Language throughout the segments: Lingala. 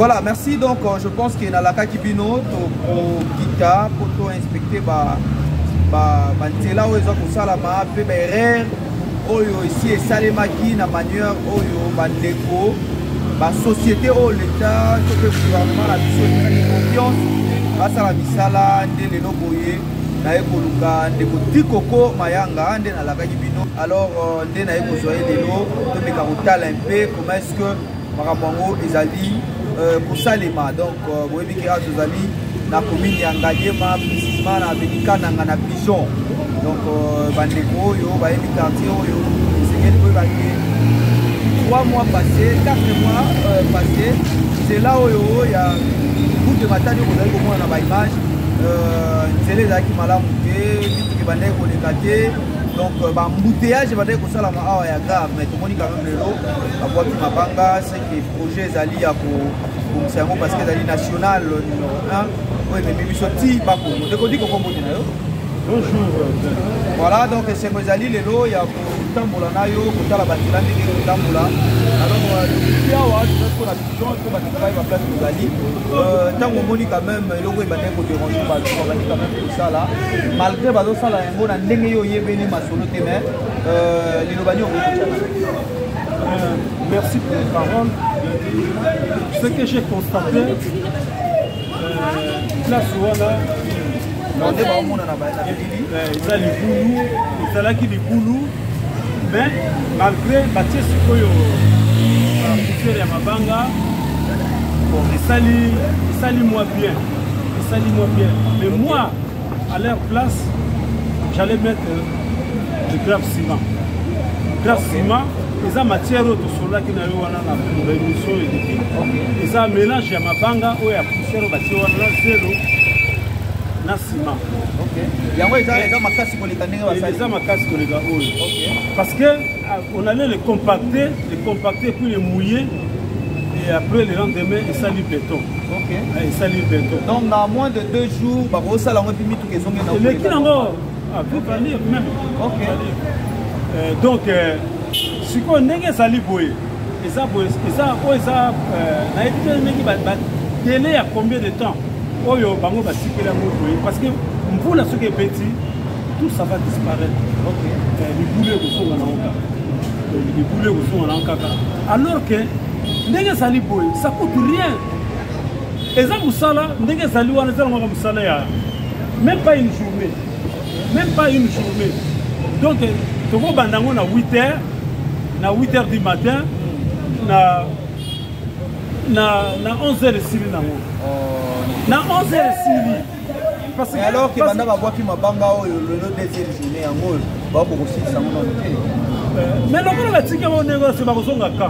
Voilà, merci. Donc, je pense que dans la Kakibino, pour Kita, pour inspecter, là où ils ont pour ça, la erreur, oyo ici et salemaki na manière oyo bandeko, la société ou l'État, que le gouvernement a confiance, grâce à la misala, de l'enoboye, na ekoluka ndeko tikoko mayanga nde na la Kakibino. Alors, nde na ekozoye lelo, to meka kotala un peu comment est-ce que Maramongo ezali pour Salema. Donc, vous voyez que Azali na commune ya Ngaliema, précisément na Bénika na Pigeon. Donc, bandeko yo, ba yebi quartier yo, c'est que vous voyez 3 mois passés, 4 mois passés, c'est là où il y a beaucoup de matériel vous avez au moins dans la image. C'est les qui malamu ke, qui bandeko les quartiers. Donc, l'embouteillage va être ça grave, mais tout le monde quand même le lot. Après, Mabanga, c'est que le projet Zali pour parce que Zali national numéro 1. Oui, mais il sorti Bako. Bonjour. Voilà, donc c'est que Zali le lot, il y a pour Tamboula Nayo, pour la Batila, pour Tamboula. Alors, le Piawa, je pense qu'on a besoin de faire la place de Zali. Tant qu'on dit quand même, le logo est battu pour déranger, on va dire quand même tout ça là. Malgré ça, là, on a un dégueu, il y a venu ma solo témé. Merci pour les paroles. Ce que j'ai constaté, là, souvent là, mais malgré Mathieu Sikoyo, la Mabanga, il salit moi bien. Mais moi, à leur place, j'allais mettre du grave ciment. Grave ciment, ils ont matière autre sur là qui n'a eu la révolution et ils ont mélangé à Mabanga où il y a poussière au bâtiment zéro. Parce que on allait les compacter puis les mouiller et après le lendemain il salit béton. Il salit béton. Donc dans moins de 2 jours, ça l'a mis tout les hommes. Mais qui encore peut venir même. Donc si on n'est pas sali boy, et ça délai à combien de temps? Oyo bango va sikela moto parce que pour la ce qui est petit tout ça va disparaître. Les boulets sont en cas. Alors que ndenge sali boy ça coûte rien. Et ça musala ndenge sali wana ça ngoma musala ya même pas une journée. Donc tu vas bandango na 8h du matin na 11h de Syrie na 11h parce que alors que banda ba boaki mabanga oyo le deuxième journée en gros ba ko aussi ça mais le la tika on négocie ba kozonga ka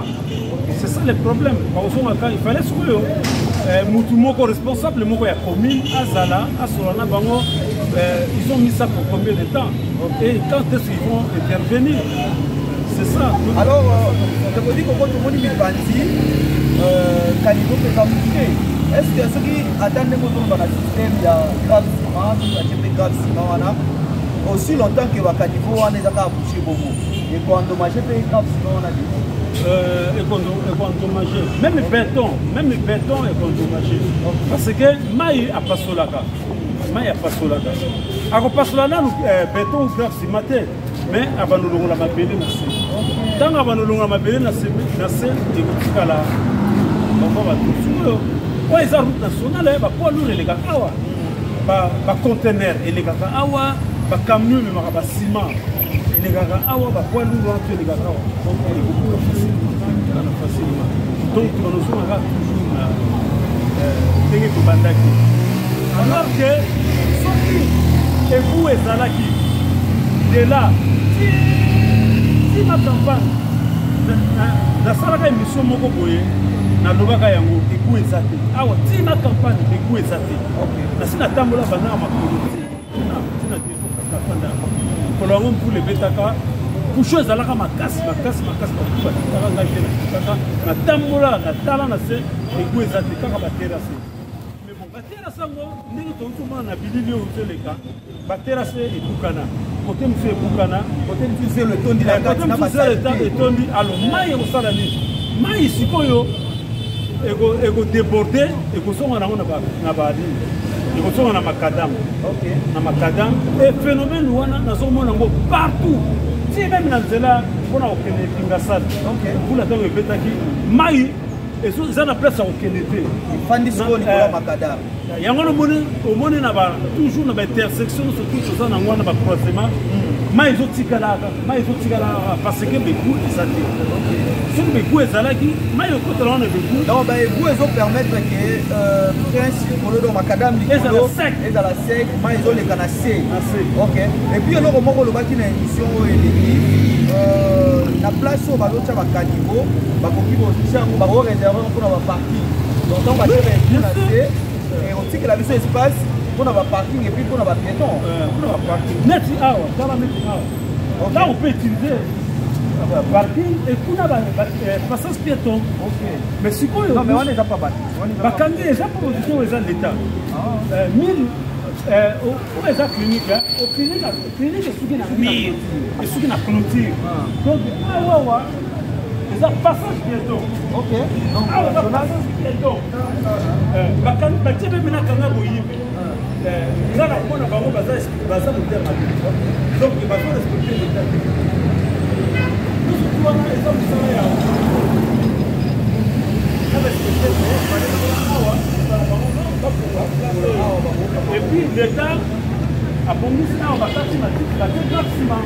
c'est ça le problème ba kozonga ka il fallait que mutu moko responsable moko ya commune azala asolana bango ils ont mis ça pour combien de temps et quand est-ce qu'ils vont intervenir c'est ça alors je vous dis que quand tout le monde est parti caniveau peut communiquer. Est-ce que ceux qui attendent le système de grave ciment, aussi longtemps que le caniveau a bouché beaucoup et qu'on endommage le grave ciment endommagé. Même le béton est endommagé. Parce que maï a pas solaka. Alors pas solaka béton ou grave ciment mais avant nous la mabélé na tant avant nous la mabélé na c'est et là on va tout quand ils ont route nationale ba poids lourd les gars awa ba conteneur et les gars awa ba camion mais ba ciment et les gars awa ba poids lourd entre les gars awa donc il est beaucoup facilement donc nous sommes toujours tenir pour bandaki alors que et vous et Zalaki de là si ma campagne la salle d'émission moko boye na lobaka yango eku ezate awa tina campagne eku ezate na sina tambola bana makolo tina tina fanda pour le moment pour les betaka pour chose alaka makasi pour tala ngaki na tambola na tala na se eku ezate kaka ba terrasse mais bon ba terrasse ngo ndenge tonto na bilili o teleka ba terrasse etukana côté monsieur ebukana côté monsieur le tondi la côté monsieur le tondi alors mai o sala ni mai sikoyo déborder ekozonga nango na badini ekozonga na makadam na makadam et phénomène wana nazomona yango partout ti même na nzela mpona kokende kingasala mpula ntango ebetaki mai eza na place ya kokende te yango omoni na toujours na baintersection surtout toza nango wana bacroisement mai ezotikalaka parce que beku eza te soki beku ezalaki mai ekotala wana beku ezopermettre ke prince kolodo makadam likolo ezala sec mai ezoleka na se et puis eloko moko olobaki na émission oyo eleki na place oyo balotya bakanivo bakoki botya yango bakoreserve mpona baparking donc ntango batie baeku na se otikela biso espace mpona baparking et puis mpona bapiéton neti awa tala neti awa là on peut utiliser parking et kuna passage piéton mais sikoyo wana eza pa bato bakangi eza proposition eza l'état 1000 oyo eza clinique clinique esuki na mire esuki na clôture donc awawa eza passage piéton awa eza passage piéton batie mpe mena kanga boyibi eza na mpona bango baza motema te donc bazorespecte l'état te wana eza mosala yawo et puis l'état abongisi awa bakati matiki bate grave nsima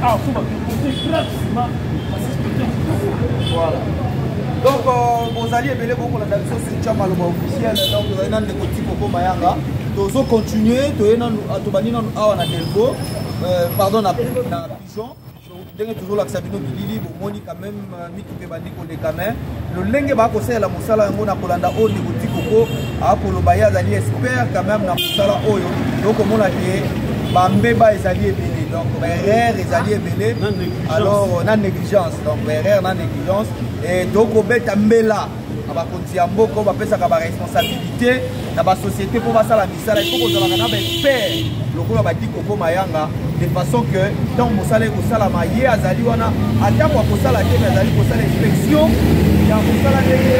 awa so bakikote grave nsima voilà donc bozali ebele bokolanda biso sur maloba officiel donc tozali nanu ndeko tikoko mayanga tozocontinue tobandi nanu awa na delbo pardon na pigeon ndenge tozolakisa bino bilili bomoni quand même mituka ebandi koleka mais lolenge bakosalela mosala yango na kolanda oyo ndeko tikoko akoloba ye azali expert quand même na mosala oyo tokomona ke bambeba ezali ebele donc baerreur ezali ebele alors na négligence donc baerreur na négligence et tokobeta mbela na bakonzi ya mboka oyo bapesaka baresponsabilité na basociété mpo basala misala ifo kozalaka na baexpert lokola badikoko mayanga de façon que ntango mosala ekosalama ye azali wana atango akosala te me azali kosala inspection ya mosala ndenge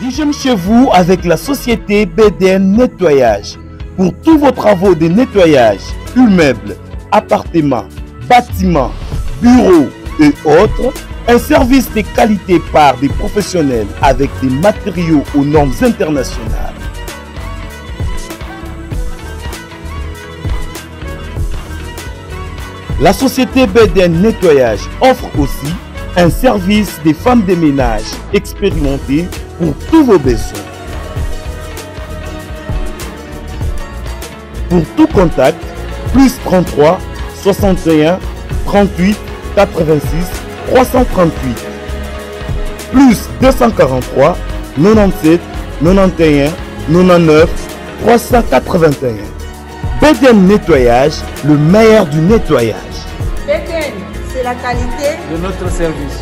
L'hygiène chez vous avec la société BDN Nettoyage. Pour tous vos travaux de nettoyage, immeubles, appartements, bâtiments, bureaux et autres, un service de qualité par des professionnels avec des matériaux aux normes internationales. La société BDN Nettoyage offre aussi un service des femmes de ménage expérimentées pour tous vos besoins. Pour tout contact, plus 33 61 38 86 338, plus 243 97 91 99 381. BDN Nettoyage, le meilleur du nettoyage. BDN, c'est la qualité de notre service.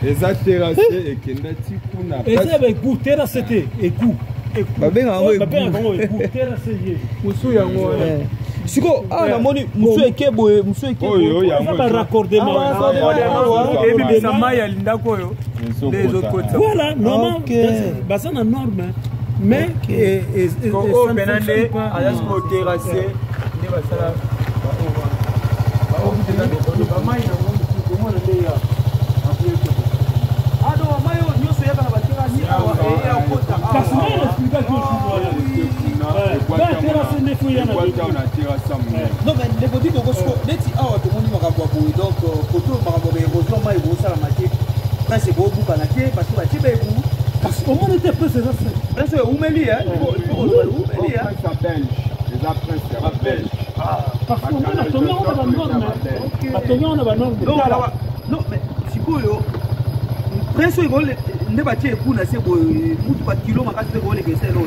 Eza terrassé et kendati kuna. Eza beku terrassé te eku. Babenga yango eku terrassé ye. Musu yango. Siko namoni musu ekeboye musu ekeboye. Eza ba raccordement. Ebi na mai alinda koyo. Des autres côtés. Voilà, normalement basa na norme. Mais au benande alas ko terrassé ne basala ba mai na ngo ko mo na leya. Non mais les body de Rosco, neti awa to moni makambo boy donc photo makambo be érosion mai go sala maté. Quand c'est go buka na té parce que ba tibe bu parce que on était peu c'est ça. Parce que umeli hein. Umeli hein. Ça belge. Les après c'est belge. Parce que on a tombé on a ba norme. Pas tombé on a ba norme. Non mais sikoyo. Presso nde batie kuna se bo mutu ba kilo makasi te ko le kese lo.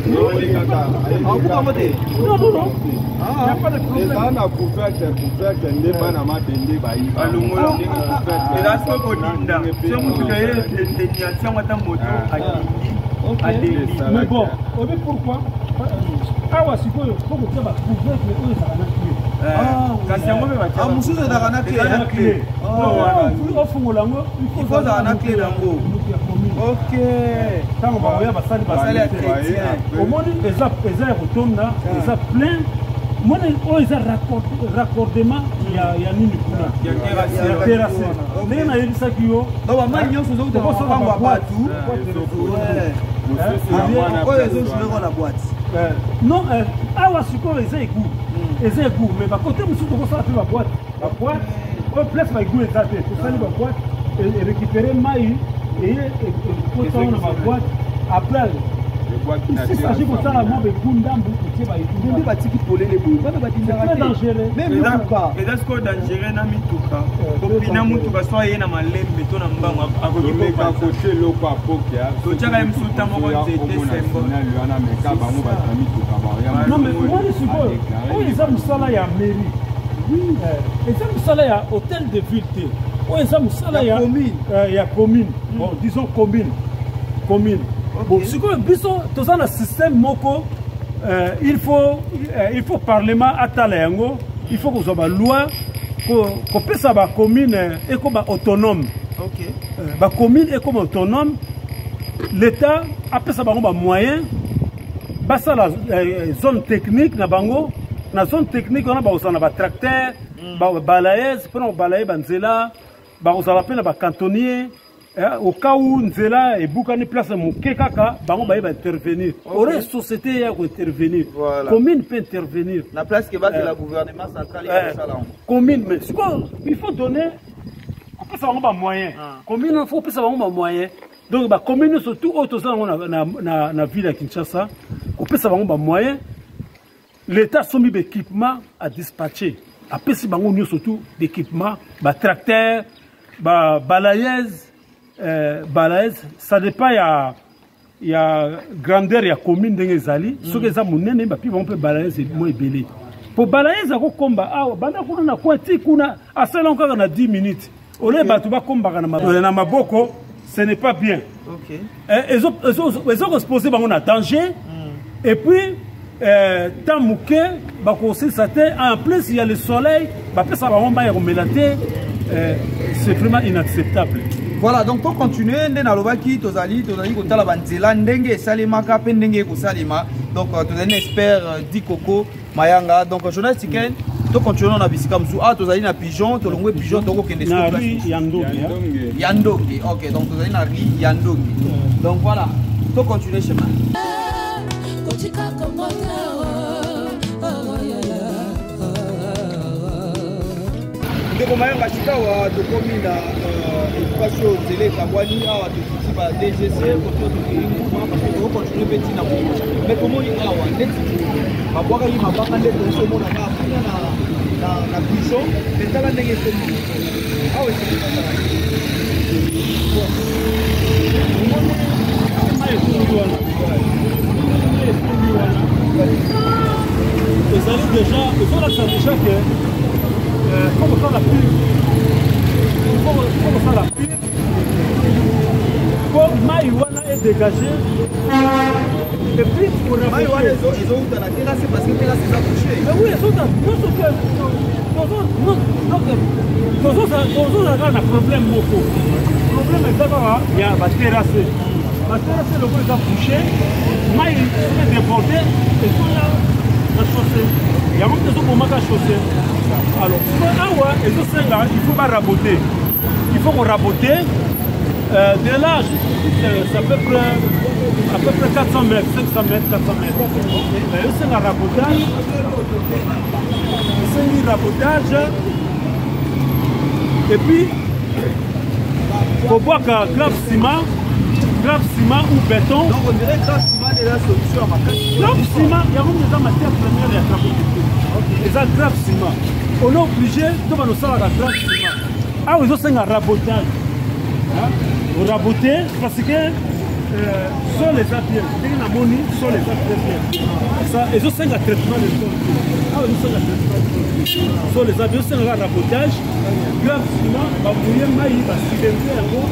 Ah ku ba mote. Non non non. Ah, y a pas de problème. Ça na couverte ndé bana mabende ba yi. Alungolo. Et là so ko dinda. Se mutu ka ye de niation wata moto akindi. Mais bon, on dit pourquoi? Ah ouais, c'est quoi? Faut que tu vas couvrir les choses à la clé. Kasi yango me batia. Ah mususu da na clé. Au fond là, il faut da na clé nango. OK. Tant on va voir basali chrétien. Au moins eza rotonda, eza plein. Moi ils ont raccordement il y a nini kuna. Il y a terrasse. Mais na yebisa kiyo. Donc ba mali nyonso zo ko so ba batu. Non, awa siko eza egu. Eza egu, mais ba côté musu to ko sa la boîte. La boîte, on place ba egu eza te. To sali ba boîte et récupérer mai et ko sa na ba boîte après. Si ça j'ai comme ça la moi be kundambu ko ba egu. Ndi ba tiki polele boy. Ba ba dinga très dangereux. Même pas. Et est-ce que dangereux na mituka? Kopina mutuka so ye na malembe to na mbango akoki ko ka côté loko apokia. To chaka msuta moko nzete sembo. Na meka ba mu ba mituka ba. Non mais moi je suis bon. Oh ils ont sala ya mairie. Oui, ils ont sala ya hôtel de ville. Oh ils ont sala ya commune. Ya commune. Bon, disons commune. Commune. Bon, ce que biso tous un système moko il faut parlement atalengo, il faut que soit loi ko pesa ba commune et ko ba autonome. OK. Ba commune et comme autonome, l'état a pesa ba moyen basa la zone technique na bango, na zone technique on a ba osana ba tracteur, ba balayeuse, pour balayer banzela, ba osala pena ba cantonnier. Au cas où Nzela et Boukani place mon kekaka, bango ba intervenir. Aurait société ya intervenir. Commune peut intervenir. La place que va de la gouvernement central et ça là. Commune mais il faut donner on peut savoir ba moyen. Commune il faut peut savoir ba moyen. Donc ba commune surtout autres na ville à Kinshasa, on peut savoir ba moyen. L'état soumis d'équipement à dispatcher. Après si bango nous surtout d'équipement, ba tracteur, ba balayeuse balaise, ça dépend il y a grandeur, il y a commune de Ngezali. Ce que ça monene ba pi on peut balaise moi belé. Pour balaise ko komba ah banda kuna na kwati kuna asala encore na 10 minutes. Ole ba tu ba komba na maboko, ce n'est pas bien. OK. Ils ont exposé ba on a danger. Et puis tant mouké ba ko aussi ça en plus il y a le soleil, ba pesa ba on ba remelate. C'est vraiment inacceptable. Voilà, donc pour continuer, nous allons tozali kotala banzela ndenge salimaka pe ndenge ko salima. Donc tozali expert Dikoko Mayanga. Donc journaliste Ken, to continuer na bisika msu tozali na pigeon, to longwe pigeon to ko kende na Yandongi. Yandongi. OK, donc tozali na ri Yandongi. Donc voilà, to continuer chemin. Ndeko Mayanga chikawa to komina éducation télé kabwani awa to ba DGC ko to nguma parce que ko continue beti na ko mais comment il awa ndeti mabwaka yi mabaka ndeti so mona na na pigeon ndetala ndenge ko awa c'est ça déjà que comment ça la pub? Comment ça la pub? Comme Maïwana est dégagé. Et puis pour la Maïwana, ils ont la terrasse parce que la terrasse est accouchée. Mais oui, ils sont dans un problème beaucoup. Le problème est qu'il y a la terrasse. La terrasse, le est accouché. Maï est déporté. Et tout là, la chaussée. Il y a même des autres moments à chaussée. Alors, il faut pas raboter. Il faut qu'on rabote. De là, c'est à peu près 400 mètres, 500 mètres, 400 mètres. C'est un rabotage. C'est un rabotage. Et puis, il faut voir que grave ciment ou béton. Donc on dirait grave ciment est la solution à ma carte. Grave ciment, il y a même des matières premières et à grave et grave ciment. On est obligé de faire la grave ciment. Ah, ils ont fait un rabotage. On raboter parce que sol eza bien ndenge namoni sol eza très bien ezosenga traitement de sol awa ezosenga traitement de sol eza bien ezosengaka rabotage grave ciment babouye mai basilenze yango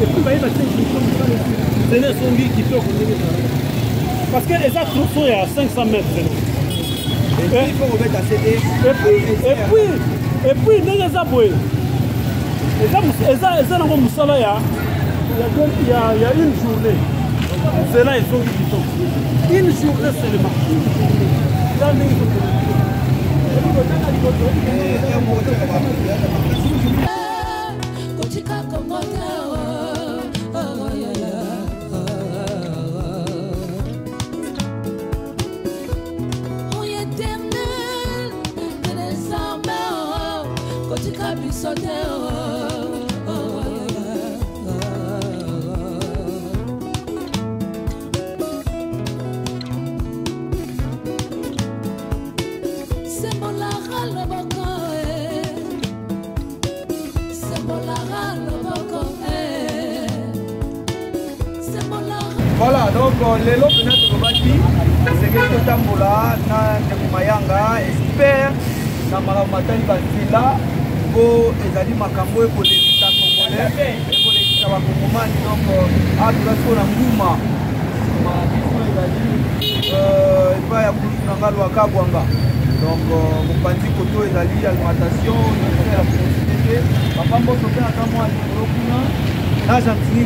epuis bayeba te zele esongi kitoko ndenge ezala parce que eza troso ya 500 mètres epuis ndenge eza boye eza nango mosala ya une journée cela est son une journée seulement Voilà, donc les lots de notre bâti, c'est que tout tambola, na Mayanga, espère, na Maramatani Basila, pour ezali makambo pour les États congolais, et pour les États congolais, donc à tout la fois la Ngouma, il va y avoir un Wakabwanga. Donc, vous pensez que tout est allié à l'alimentation, la publicité, papa m'a fait un temps à l'Okuna, là j'ai un petit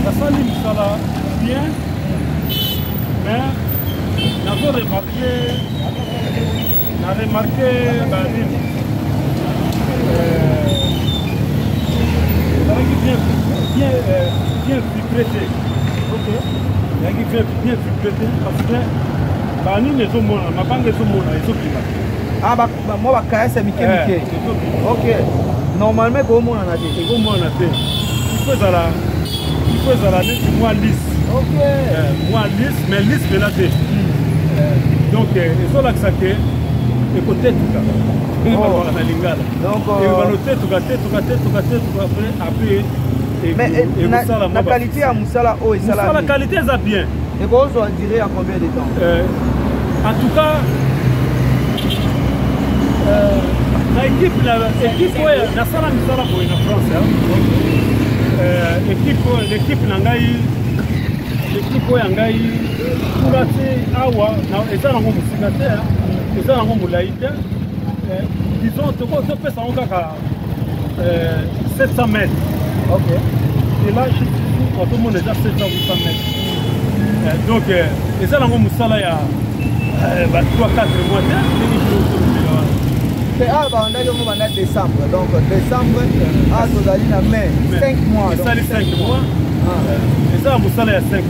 la salle sera bien, mais nous avons remarqué bien filtré. Il y a qui fait bien filtré parce que bani les hommes ma banque les hommes ils sont ah bah moi bah c'est Mickey. Ok. Normalement comment on a dit comment on a fait il faut ça là moi lisse. Ok. Moi lisse mais lisse mais là c'est donc ils sont là que ça que écoutez tout ça. Donc et on va noter tout gâter après. Mais la qualité à Moussala, la qualité est bien. Et bon, on dirait en combien de temps en tout cas, l'équipe la sala Moussala pour la France. L'équipe Nangaï, l'équipe Yangaï, pour la Awa, et ça, on et ça, on disons, tu peux ça encore 700 mètres. Ok. Et là, tout le monde est déjà 700-800 mètres. Donc, et ça, on a 3-4 mois. C'est en décembre. Donc, décembre, à mai, 5 mois. Et ça, les 5 mois. Et ça, on a 5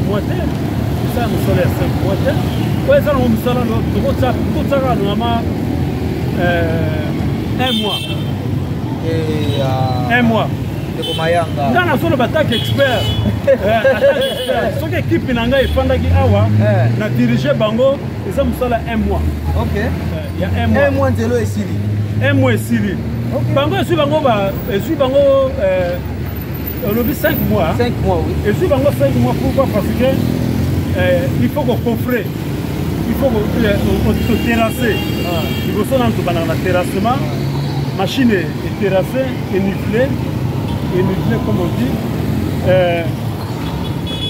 mois. Et ça, on a 5 mois. Et ça, on a 1 mois. Et 1 mois. Dans la zone d'attaque expert, cette équipe n'a efandaki awa na diriger bango et ça me sala 1 mois. OK. Il y a 1 mois. 1 mois de l'eau ici. 1 mois ici. Bango suit bango on a 5 mois. 5 mois oui. Et suit bango 5 mois pourquoi parce que il faut qu'on coffre. Il faut qu'on terrasser. Il faut ça dans le terrassement. Machine est terrassée et nivelée. Et comme on dit,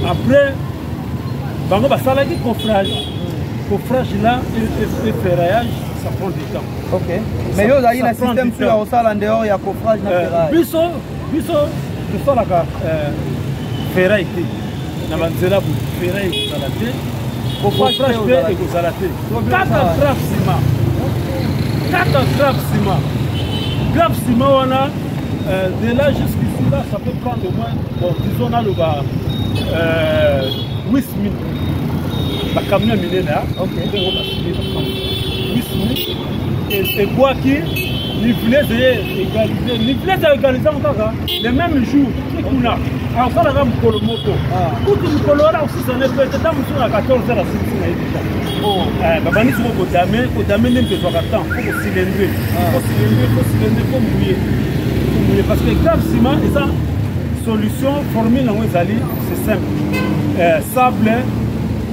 après, bango basala qui coffrage là et ferraillage, ça prend du temps. Ok. Mais il y a un système sur la salle en dehors, il y a coffrage et ferraillage. Biso, je sors la ferraille. Na banzela pour ferraille salaté. Coffrage et vous salaté. 4 graves ciment. 4 graves ciment. Graves ciment on a de là jusqu'ici. Là, ça peut prendre au moins, bon, disons, là, 8 minutes. La camion miné là, ok, 8 minutes. Et bois qui, nivelé, c'est égalisé. Nivelé, c'est égalisé encore, le même jour, c'est qu'on a. asalaka mokolo moko kutu mokolo wana osisane pete ta mosusu na 14 heures asilisi na ye deja babandi siko kodame nde mpe ezwaka temps po kosilendre po mouye parce que grave ciment eza solution formule yango ezali c'est simple sable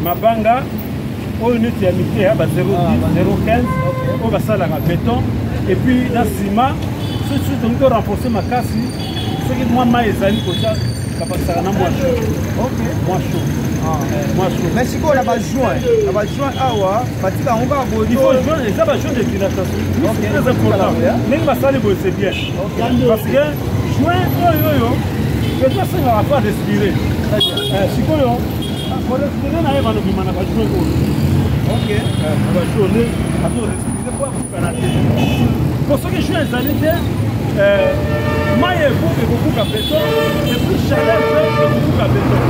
mabanga oyo neti ya mike ya ba 0,10 0,15 oyo basalaka béton et puis na ciment soki tongi to renforcer makasi soki mwa mai ezali kotia kapakisaka na mwa chaud mais sikoyo na bajoint awa batika yango kaka boye eza bajoint de dilatation très important ndenge basali boye c'est bien parce que joint oyo peto asengaka po arespire sikoyo korespire na ye banobima na bajoint oyo bajourne azorespire po akukana te po soki joint ezali te mai ekokuka beton epuis chaleur mpe ekokuka beton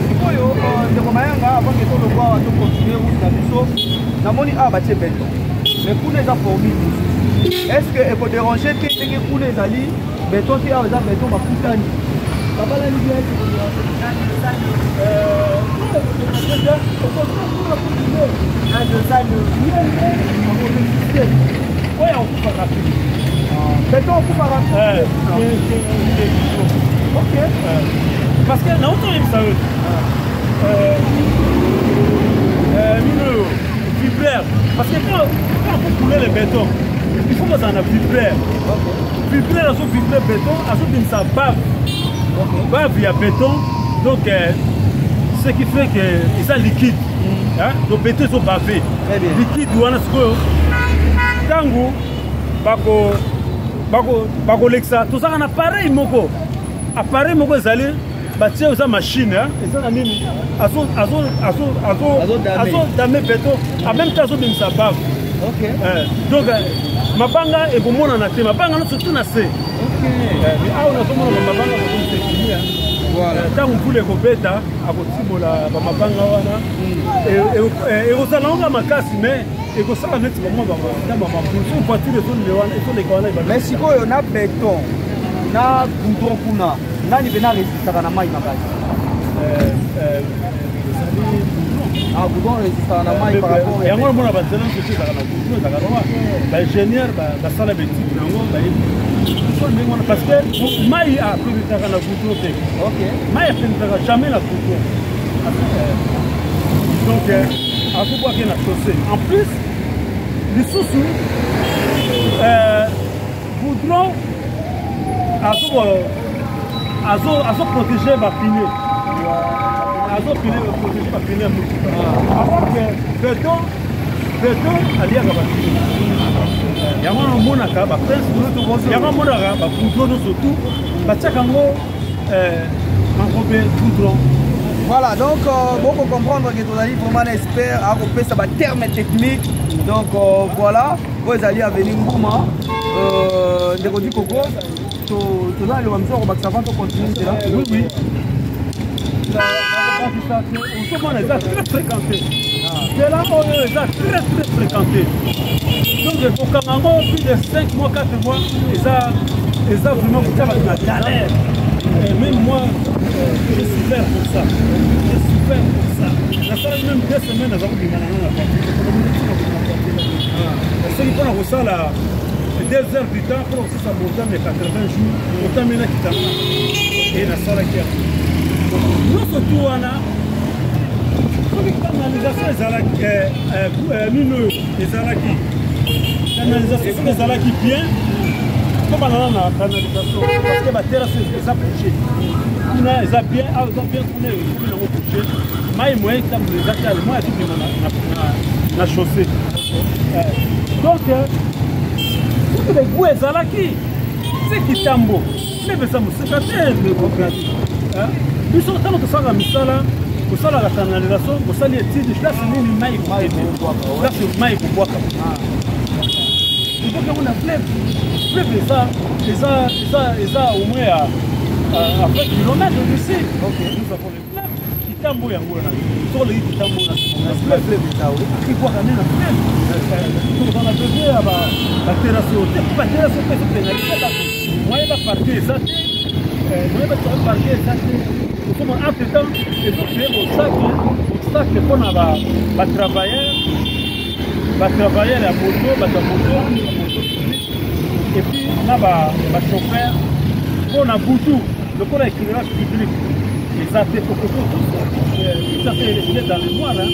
sikoyo ndeko mayanga avant ke tolokwa tocontinue route na biso namoni awa batie beton mais kuna eza formule est ce que ekoderange te ndenge kuna ezali beton te awa eza beton bakutani babalani bien oyo okupaka te beton okupaka ok parce que na otoyebisa oyo mino vibraire parce que quand vous coulez le béton il faut kozala na vibraire vibraire azovibre béton azobimisa bave ya béton donc ce qui fait que eza liquide donc béton ezobave liquide wana sikoyo ntango bakolekisa tozalaka na appareil moko ezali batie eza machine eza na nini azodame beton en même temps azobimisa bave donc mabanga ekomonana te mabanga no surtout na se awa nazomona bamabanga bakomisekimia ntango mpula ekobeta akotibola bamabanga wana ekozala ngo makasi mais ekosala neti bamwa bamapulso voiture ezoleka wana mais sikoyo na beton na goudron kuna nani mpe na resistaka na mai makasi goudron resistaka na mai par rapport yango omona banzela nyonso ezaka na goudron ezaka noa baingénieur basala betike yango bayebi ndenge wana parce que mai aprenitaka na goudron te mai aprenitaka jamais na goudron donc azobwake na chaussée en plus lisusu goudron azoprotege bapine azoprotege bapine ya motuka alors que beton aliaka bapine yango namonaka baprince yango amonaka bagoudron nyonso tu batiaka yango enrobe goudron. Voilà, donc beaucoup comprendre que vous allez vraiment espérer à repérer ça terme technique. Donc voilà, vous allez à venir Ngouma, des produits coco. Tout là, le même jour, on va continuer là. Oui. On les a très fréquentés. C'est là où on les a très fréquentés. Donc au Cameroun, plus de 5 mois, 4 mois, ils ont vraiment la galère. Et même moi, je souffert pour ça. La salle même 2 semaines, nous avons du mal à la partie. C'est qu'on a reçu 2 heures du temps pour aussi ça monter mais 80 jours. Autant maintenant qui t'en et la salle qui a. Nous surtout on a comme canalisation les alaki bien. Comme on a la canalisation, parce que la terre c'est bouché. On a bien tourné, mais moyen que les acteurs, moi, la chaussée. Donc, les goûts et alaki, c'est qui tambo. Mais ça me c'est pas le démocratique. Nous sommes tant que ça la misala, que ça la canalisation, que ça les titres, là c'est une maille pour aider. Là c'est maille pour boire. Il faut qu'on a fleuve eza au moins à 20 km d'ici. Nous avons le fleuve qui tambo yango na sur le qui tambo na fleuve qui voit quand même la fleuve. Nous on a besoin à la terrasse haute, pas terrasse haute c'est pénalisé là. Moi il va partir ça entre-temps, ils ont créé obstacle pour les travailleurs à moto, et puis les chauffeurs pour la boutou, le corps d'éclairage public. Et ça fait beaucoup de choses. Il est dans le noir, hein? Il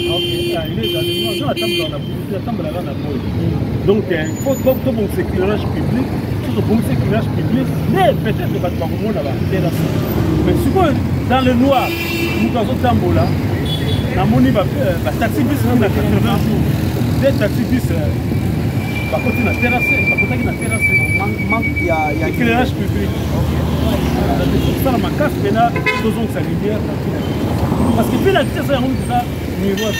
est dans le noir. Nous attendons dans la boutique, donc il faut que bon éclairage public, mais peut-être que va pas comment là-bas. Mais si dans le noir, nous avons tambola, la monnaie va taxi bus dans 80 jours. Des taxi bus va continuer à terrasser, manque il y a éclairage public. Ça ma casse maintenant faisons sa lumière parce que puis la vitesse est niveau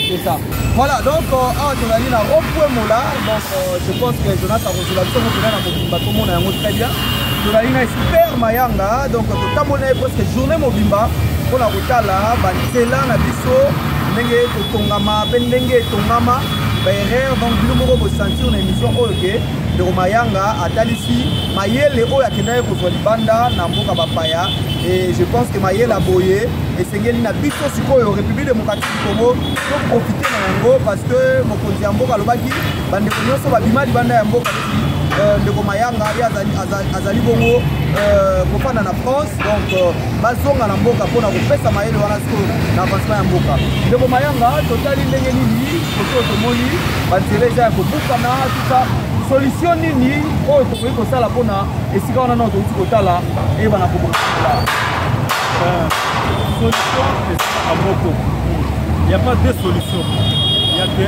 c'est ça. Voilà donc on a dit la repoint mola donc je pense que Jonathan Rosulation on a mobimba tout le monde a très bien. On a une super mayanga donc totamona presque journée mobimba pour la rotala banzela na biso ndenge tongama pendenge tongama erreur donc bino moko bo sentir na émission OK de Mayanga à Talisi Mayele oyo akendaki kozwa libanda na mboka bapaya et je pense que Mayele a boyé et sengeli na biso sikoyo République démocratique du Congo pour profiter na yango parce que mokonzi ya mboka alobaki bandeko nyonso babima libanda ya mboka ndeko Mayanga azali bongo kofanda na France donc bazonga na mboka mpona kopesa mayele wana sikoyo na avancement ya mboka ndeko Mayanga totali ndenge nini koto tomoni banzela eza ya kobukana tout ça solution nini oyo tokoki kosala mpona esika wana nao touti kotala eyebana kobokala solution à moko il n'y a pas deux solutions il y a que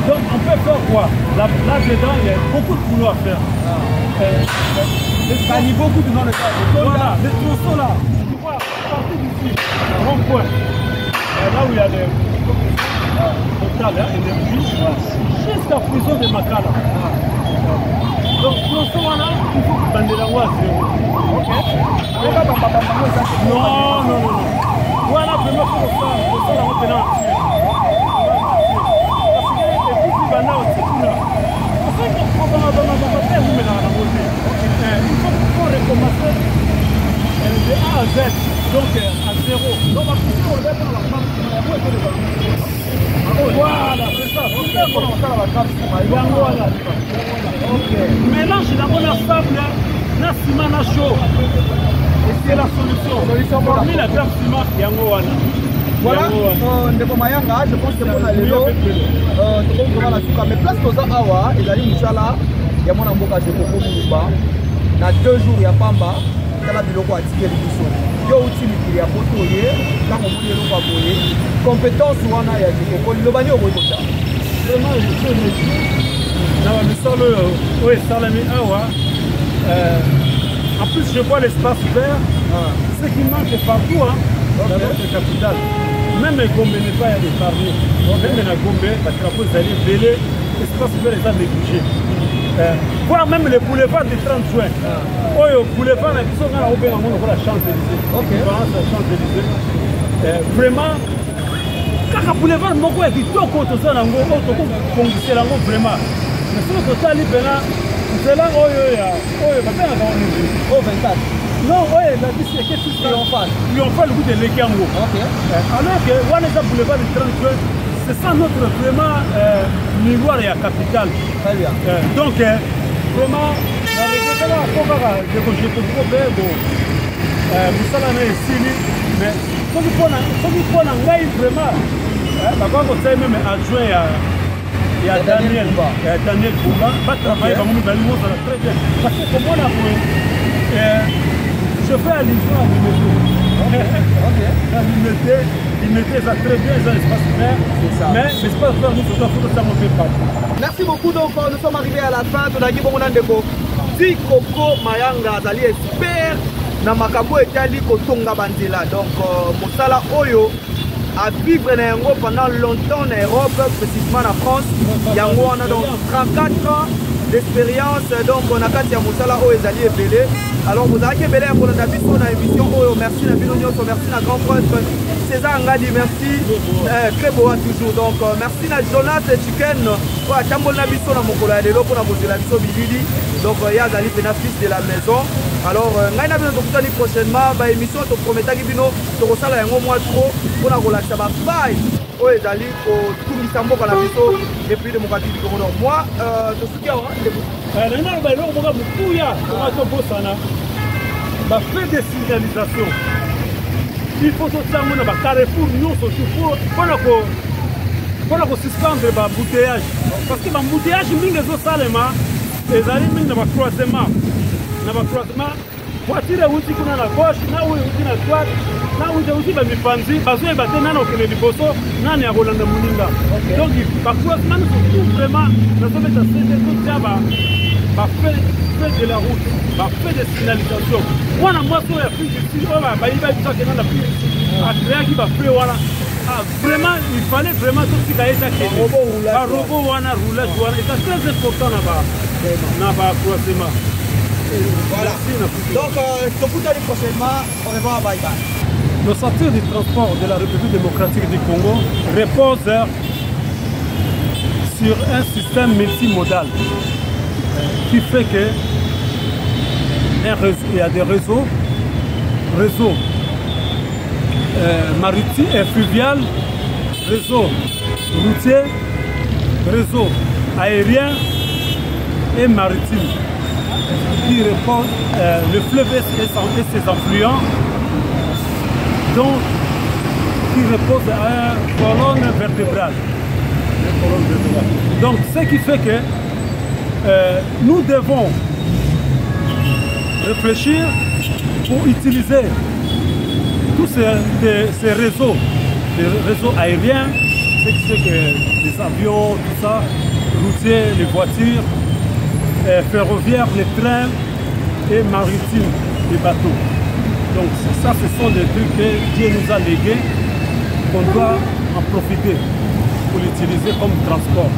donc on peut faire quoi là dedans il y a beaucoup de boulot à faire ça n'y beaucoup de non voilà les tronçons là tu vois partir d'ici rond-point là où il y a des total énergie jusqu'à prison de Makala. Donc pour ce moment-là, il faut que tu à zéro. Ok. Non. Voilà, vraiment pour ça la route là. Parce que il faut recommencer de A à Z, donc à zéro. Donc on va dans la voilà, c'est ça. Mélange d'abord la sable, la ciment, la chaud. Et c'est la solution. Parmi la grappe ciment, il y a un voilà, ndeko Mayanga, je pense que pour aller là, la souka. Mais place aux awa, et d'aller Mouchala, il y a mon amboka de Koko Mouba. Dans 2 jours, il y a Pamba, il y a la biloko à tirer les bisous. Il y a aussi il y a Potoye, quand on dit le Paboye, compétence ou on a ya Koko, le bagno au Boyota. Vraiment, je suis métier. Dans le sol, oui, Salami Awa. En plus, je vois l'espace vert. Ce qui manque partout, hein, dans notre capitale. Même Gombe n'est pas épargné. Même la Gombe, parce que vous allez véler, l'espace vert est à négliger. Voir même les boulevards du 30 juin. Oh, les boulevards, ils sont là, on va la Champs-Élysées. Vraiment, quand le boulevard moko est dit, tout contre ça, on va conquistir vraiment. Mais si on total, c'est là où il y a 24. Non, oui, la vie c'est quelque chose qui ont fait le goût de l'Ekiango. Alors que on est à boulevard du 30 juin, c'est ça notre vraiment miroir et la capitale. Très bien. Donc, vraiment, la région là, je peux trop bien, vous savez, ici, mais comme il faut en gagner vraiment, d'abord, vous savez même adjoint, il y a Daniel Bouba, va travailler, ça va très bien. Parce que comme on a je fais allusion à l'humidité. L'humidité, ça très bien, ils ont l'espace vert. Mais l'espace vert, nous, ça ne fait pas. Merci beaucoup. Donc, nous sommes arrivés à la fin de la Guy Bonandeko. Si Koko Mayanga Zali expert, na makambo etali kotonga banzela. Donc, Mosala Oyo a vivre pendant longtemps en Europe, précisément en France. Yango, on a donc 34 ans d'expérience. Donc, on a quand il y a Mosala Oyo Zali Ebele. Alors, vous avez Ebele pour la émission Oyo. Merci à Bilonio, merci à Grand Prêtre. César Ngadi, merci. Très beau toujours. Donc, merci à Jonas et Chicken. Chambol Nabiso na Mokola de l'eau pour la Biso Bilili. Donc, il y a Zali Pena, fils de la maison. Alors, Ngaina Bino Tokutani prochainement, bah émission to prometa Bino, to Rosala Yango mois trop pour la relation. Bah, bye. Oui, Zali, pour tout Missambo à la Biso et puis de mon quartier du Commodore. Moi, je suis là. Bah, fait des signalisations. Il faut que ça soit un carrefour, nous, pour suspendre le bouteillage. Parce que le bouteillage, il y a des croisements. Voiture est aussi à la gauche, là où il y a la droite, là où il y a aussi des panzi, parce que les Liboso, là, il y a Rolanda Mouninga. Donc, parfois, surtout vraiment, nous sommes fait de la route, fait des signalisations. Moi, moi, je suis ici, vraiment, il fallait vraiment tout ce qui a été fait. Un robot ou un roulage, c'est très important là-bas, croisement. Voilà. Donc, prochainement, au revoir, bye bye. Le secteur du transport de la République démocratique du Congo repose sur un système multimodal qui fait que il y a des réseaux maritimes et fluvial, réseau routier, réseau aérien et maritime qui répond le fleuve et ses affluents, donc qui repose à une colonne vertébrale. Donc ce qui fait que nous devons réfléchir pour utiliser tous ces réseaux, les réseaux aériens, ce qui fait que les avions, tout ça, routiers, les voitures, ferroviaires, les trains et maritimes, les bateaux. Donc ça, ce sont des trucs que Dieu nous a légués, qu'on doit en profiter pour l'utiliser comme transport.